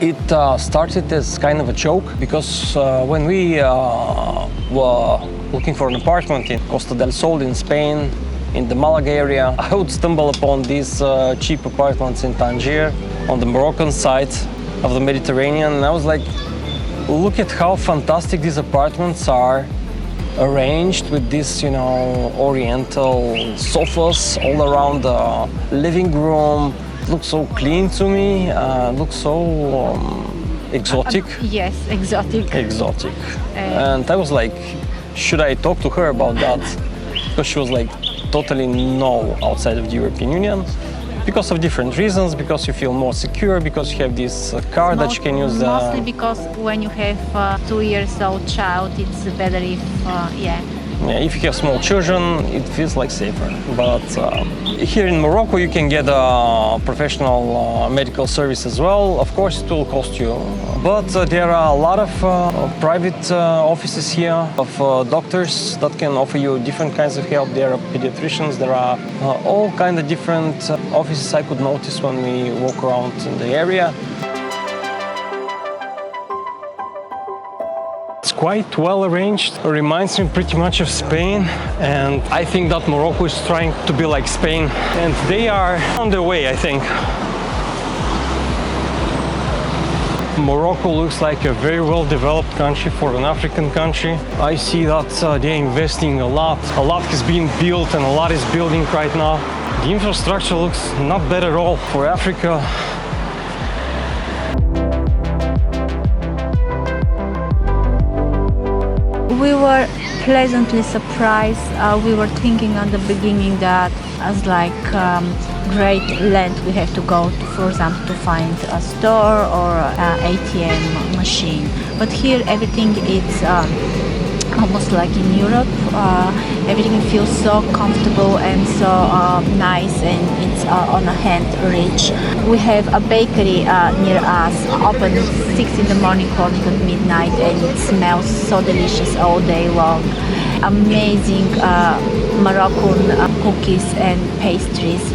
It started as kind of a joke because when we were looking for an apartment in Costa del Sol in Spain, in the Malaga area, I would stumble upon these cheap apartments in Tangier on the Moroccan side of the Mediterranean, and I was like, look at how fantastic these apartments are, arranged with these, oriental sofas all around the living room. It looks so clean to me, looks so exotic. Yes, exotic. Exotic. And I was like, should I talk to her about that? Because she was like, totally no outside of the European Union. Because of different reasons, because you feel more secure, because you have this car that you can use. Mostly because when you have a 2-year-old child, it's better if, If you have small children, it feels like safer. But here in Morocco, you can get a professional medical service as well. Of course, it will cost you. But there are a lot of private offices here of doctors that can offer you different kinds of help. There are pediatricians. There are all kinds of different offices I could notice when we walk around in the area. It's quite well arranged. It reminds me pretty much of Spain, and I think that Morocco is trying to be like Spain, and they are on their way, I think. Morocco looks like a very well-developed country for an African country. I see that they're investing a lot. A lot is being built and a lot is building right now. The infrastructure looks not bad at all for Africa. We were pleasantly surprised. We were thinking at the beginning that as like great land we have to go to, for example, to find a store or an ATM machine. But here everything is almost like in Europe. Everything feels so comfortable and so nice, and it's on a hand reach. We have a bakery near us, open 6 in the morning, closing at midnight, and it smells so delicious all day long. Amazing Moroccan cookies and pastries.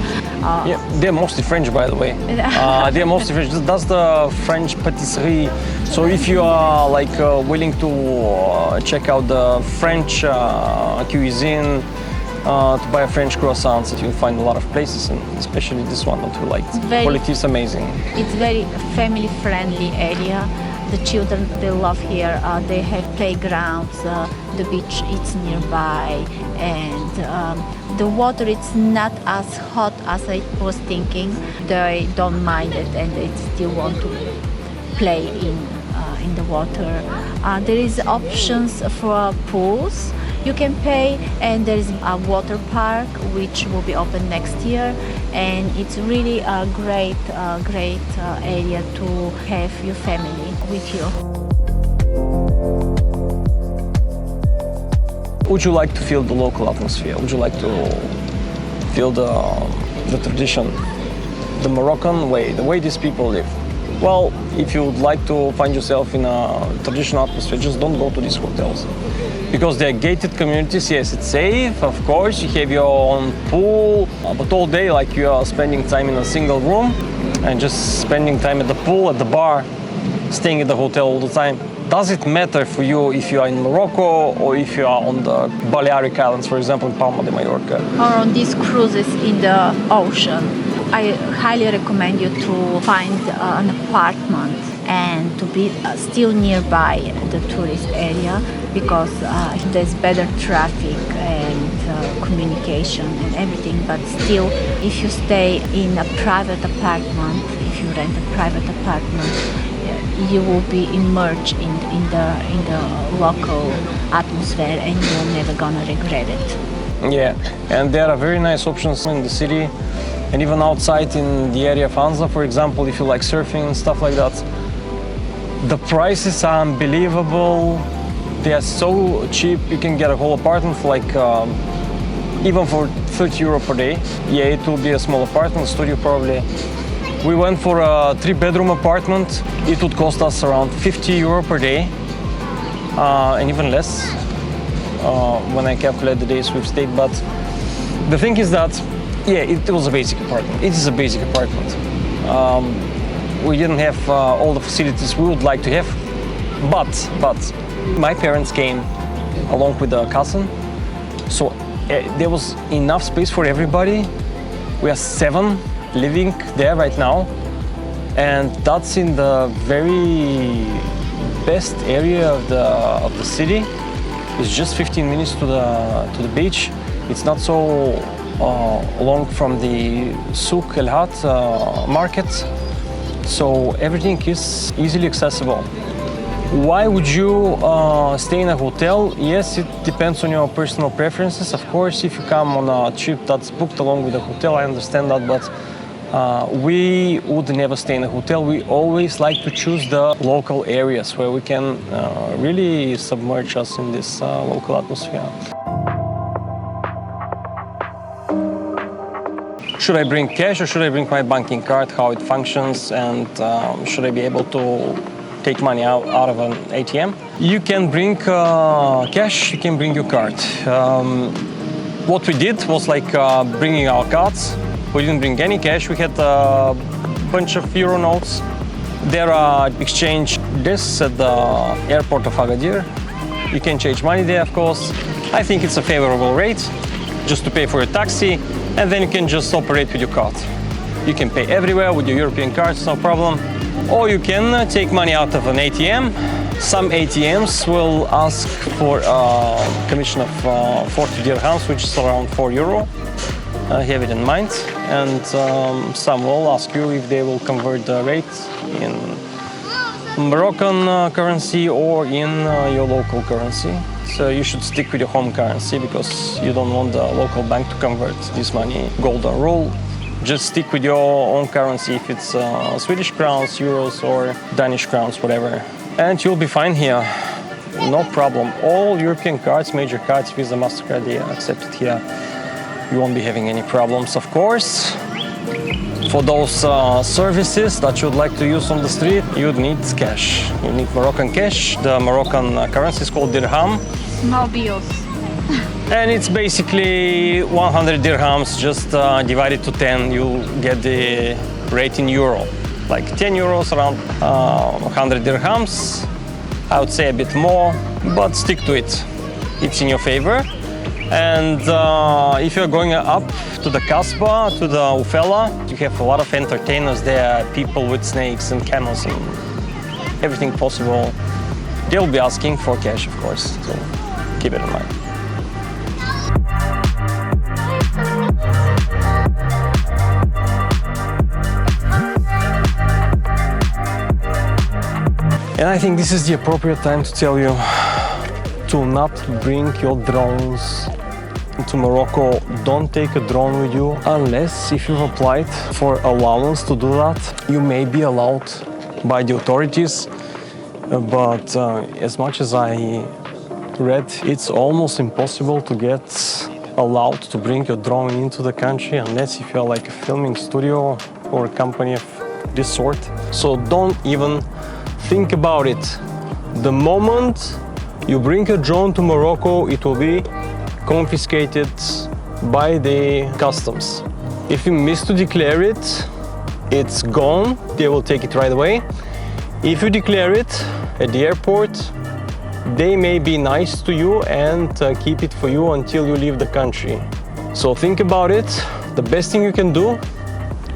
Yeah, they're mostly French, by the way. They're mostly French. That's the French patisserie. So if you are like willing to check out the French cuisine, to buy French croissants, you'll find a lot of places, and especially this one that we liked. Quality is amazing. It's very family-friendly area. The children, they love here. They have playgrounds. The beach is nearby, and the water is not as hot as I was thinking. They don't mind it, and they still want to play in the water. There is options for pools. You can pay, and there is a water park which will be open next year, and it's really a great area to have your family with you. Would you like to feel the local atmosphere? Would you like to feel the tradition, the Moroccan way, the way these people live? Well, if you would like to find yourself in a traditional atmosphere, just don't go to these hotels. Because they're gated communities. Yes, it's safe, of course, you have your own pool, but all day like you are spending time in a single room and just spending time at the pool, at the bar, staying at the hotel all the time. Does it matter for you if you are in Morocco or if you are on the Balearic Islands, for example, in Palma de Mallorca? Or on these cruises in the ocean. I highly recommend you to find an apartment and to be still nearby the tourist area, because there's better traffic and communication and everything. But still, if you stay in a private apartment, if you rent a private apartment, you will be immersed in the local atmosphere, and you're never gonna regret it. Yeah, and there are very nice options in the city, and even outside in the area of Anza, for example, if you like surfing and stuff like that. The prices are unbelievable. They are so cheap. You can get a whole apartment for like even for 30 euro per day. Yeah, it will be a small apartment, studio probably. We went for a 3-bedroom apartment. It would cost us around 50 euro per day, and even less when I calculate the days we've stayed. But the thing is that, yeah, it was a basic apartment. It is a basic apartment. we didn't have all the facilities we would like to have. But my parents came along with a cousin, so there was enough space for everybody. We are 7 living there right now, and that's in the very best area of the city. It's just 15 minutes to the beach. It's not so long from the Souk El Hat market, so everything is easily accessible. Why would you stay in a hotel? Yes, it depends on your personal preferences. Of course, if you come on a trip that's booked along with a hotel, I understand that, but we would never stay in a hotel. We always like to choose the local areas where we can really submerge us in this local atmosphere. Should I bring cash or should I bring my banking card, how it functions, and should I be able to take money out of an ATM? You can bring cash, you can bring your card. What we did was like bringing our cards. We didn't bring any cash. We had a bunch of euro notes. There are exchange desks at the airport of Agadir. You can change money there, of course. I think it's a favorable rate just to pay for your taxi, and then you can just operate with your card. You can pay everywhere with your European cards, no problem. Or you can take money out of an ATM. Some ATMs will ask for a commission of 40 dirhams, which is around 4 euro. Have it in mind. And some will ask you if they will convert the rate in Moroccan currency or in your local currency. So you should stick with your home currency because you don't want the local bank to convert this money. Golden rule. Just stick with your own currency, if it's Swedish crowns, euros, or Danish crowns, whatever. And you'll be fine here. No problem. All European cards, major cards, Visa, MasterCard, they are accepted here. You won't be having any problems, of course. For those services that you'd like to use on the street, you'd need cash. You need Moroccan cash. The Moroccan currency is called dirham. No bills. And it's basically 100 dirhams, just divided to 10, you get the rate in euro. Like 10 euros, around 100 dirhams. I would say a bit more, but stick to it. It's in your favor. And if you're going up to the Kasbah, to the Ufella, you have a lot of entertainers there, people with snakes and camels and everything possible. They'll be asking for cash, of course, so keep it in mind. And I think this is the appropriate time to tell you to not bring your drones to Morocco. Don't take a drone with you unless if you've applied for allowance to do that. You may be allowed by the authorities, but as much as I read, it's almost impossible to get allowed to bring your drone into the country unless if you're like a filming studio or a company of this sort. So don't even think about it. The moment you bring a drone to Morocco, it will be confiscated by the customs. If you miss to declare it, it's gone. They will take it right away. If you declare it at the airport, they may be nice to you and keep it for you until you leave the country. So think about it. The best thing you can do,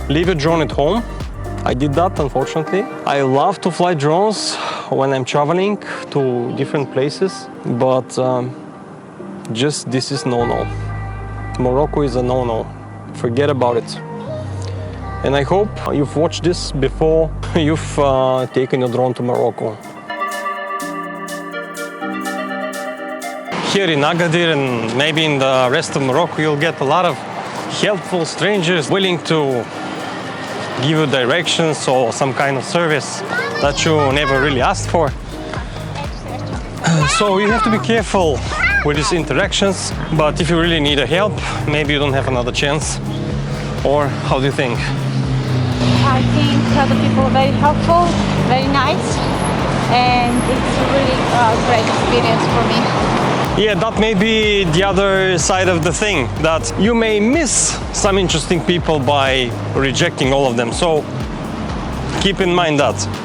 leave a drone at home. I did that, unfortunately. I love to fly drones when I'm traveling to different places, but just this is no-no. Morocco is a no-no. Forget about it. And I hope you've watched this before you've taken your drone to Morocco. Here in Agadir and maybe in the rest of Morocco, you'll get a lot of helpful strangers willing to give you directions or some kind of service that you never really asked for. So you have to be careful with these interactions, but if you really need a help, maybe you don't have another chance. Or how do you think? I think the people are very helpful, very nice, and it's a really great experience for me. Yeah, that may be the other side of the thing, that you may miss some interesting people by rejecting all of them. So keep in mind that